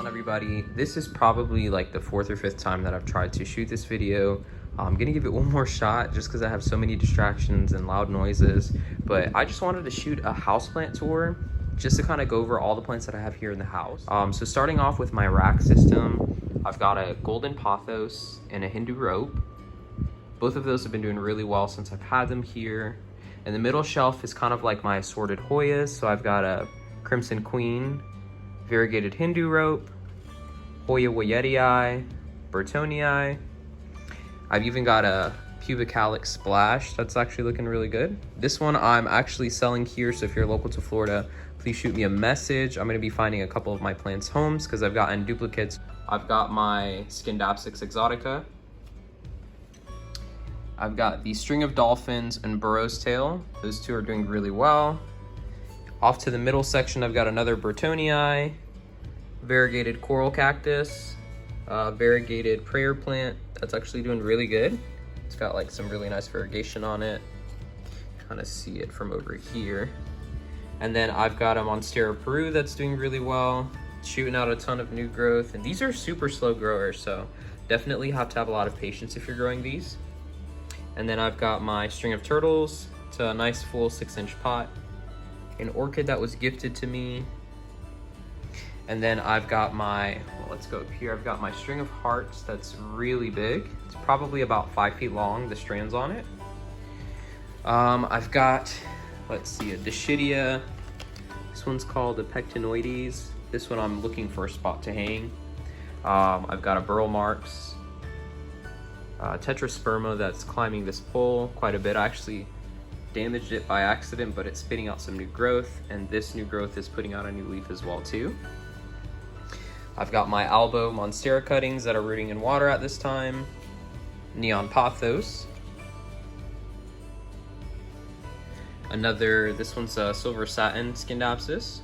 on, everybody? This is probably like the 4th or 5th time that I've tried to shoot this video. I'm gonna give it one more shot just because I have so many distractions and loud noises, but I just wanted to shoot a houseplant tour just to kind of go over all the plants that I have here in the house. So starting off with my rack system, I've got a golden pothos and a Hindu rope. Both of those have been doing really well since I've had them here. And the middle shelf is kind of like my assorted Hoyas. So I've got a Crimson Queen, variegated Hindu rope, Hoya Wyetii, Burtonii. I've even got a Pubic Calyx Splash that's actually looking really good. This one I'm actually selling here, so if you're local to Florida, please shoot me a message. I'm gonna be finding a couple of my plants homes because I've gotten duplicates. I've got my Scindapsus exotica. I've got the String of Dolphins and Burrow's Tail. Those two are doing really well. Off to the middle section, I've got another Burtonii, variegated coral cactus, variegated prayer plant that's actually doing really good. It's got like some really nice variegation on it. Kind of see it from over here. And then I've got a Monstera Peru that's doing really well, shooting out a ton of new growth. And these are super slow growers, so definitely have to have a lot of patience if you're growing these. And then I've got my String of Turtles. It's a nice full 6-inch pot. An orchid that was gifted to me. And then I've got my, well, let's go up here. I've got my String of Hearts that's really big. It's probably about 5 feet long, the strands on it. I've got, let's see, a Dischidia. This one's called a Pectinoides. This one I'm looking for a spot to hang. I've got a Burl Marx, Tetrasperma that's climbing this pole quite a bit. I actually damaged it by accident, but it's spitting out some new growth, and this new growth is putting out a new leaf as well too. I've got my Albo Monstera cuttings that are rooting in water at this time. Neon Pothos. This one's a Silver Satin Scindapsus.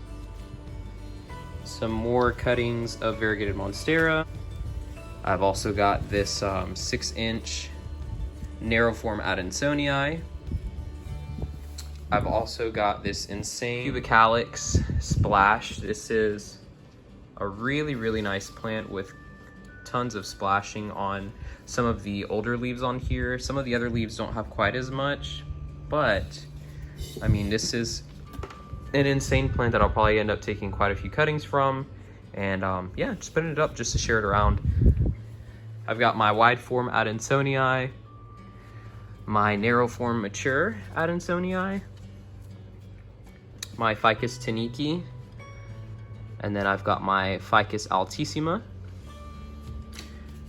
Some more cuttings of variegated Monstera. I've also got this 6-inch narrow form Adansonii. I've also got this insane Pubic Calyx Splash. This is a really, really nice plant with tons of splashing on some of the older leaves on here. Some of the other leaves don't have quite as much, but I mean, this is an insane plant that I'll probably end up taking quite a few cuttings from. And yeah, just putting it up just to share it around. I've got my wide form Adansonii, my narrow form mature Adansonii, my Ficus Taniki, and then I've got my Ficus Altissima.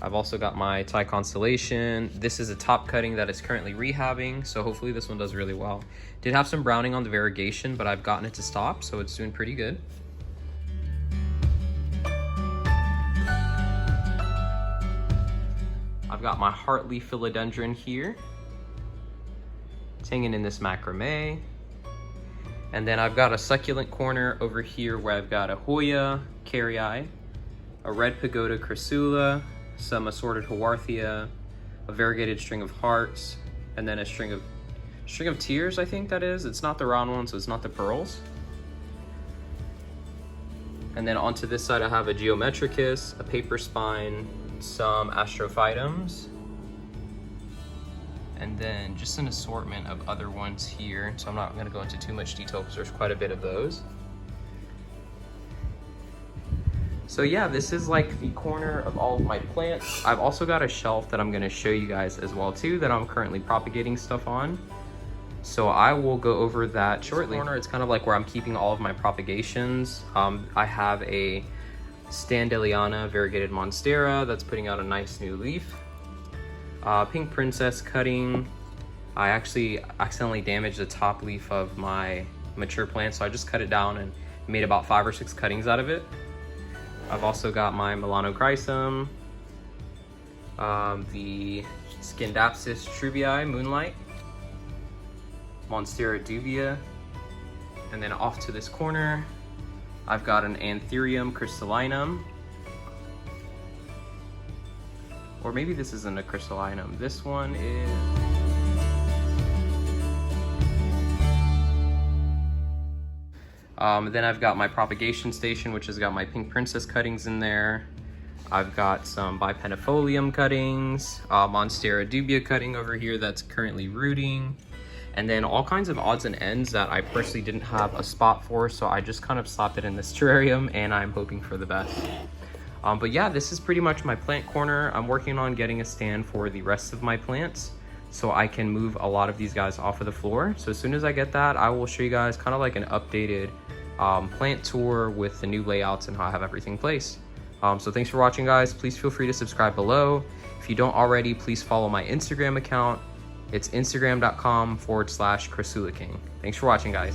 I've also got my Thai Constellation. This is a top cutting that is currently rehabbing, so hopefully this one does really well. Did have some browning on the variegation, but I've gotten it to stop, so it's doing pretty good. I've got my Heartleaf Philodendron here. It's hanging in this macrame. And then I've got a succulent corner over here where I've got a Hoya Carrii, a Red Pagoda Crassula, some assorted Haworthia, a variegated String of Hearts, and then a string of Tears, I think that is. It's not the round one, so it's not the pearls. And then onto this side I have a Geometricus, a Paper Spine, some Astrophytums, and then just an assortment of other ones here. So I'm not gonna go into too much detail because there's quite a bit of those. So yeah, this is like the corner of all of my plants. I've also got a shelf that I'm gonna show you guys as well too that I'm currently propagating stuff on. So I will go over that shortly. This corner, it's kind of like where I'm keeping all of my propagations. I have a Standeliana variegated Monstera that's putting out a nice new leaf. Pink Princess cutting. I actually accidentally damaged the top leaf of my mature plant, so I just cut it down and made about 5 or 6 cuttings out of it. I've also got my Melanochrysum, the Scindapsus Trubii Moonlight, Monstera Dubia, and then off to this corner, I've got an Anthurium crystallinum. Or maybe this isn't a crystallinum. This one is... Then I've got my propagation station, which has got my pink princess cuttings in there. I've got some bipennifolium cuttings, Monstera dubia cutting over here that's currently rooting, and then all kinds of odds and ends that I personally didn't have a spot for, so I just kind of slapped it in this terrarium, and I'm hoping for the best. But yeah, this is pretty much my plant corner. I'm working on getting a stand for the rest of my plants so I can move a lot of these guys off of the floor. So as soon as I get that, I will show you guys kind of like an updated plant tour with the new layouts and how I have everything placed. So thanks for watching, guys. Please feel free to subscribe below. If you don't already, please follow my Instagram account. It's instagram.com/ChrisulaKing. Thanks for watching, guys.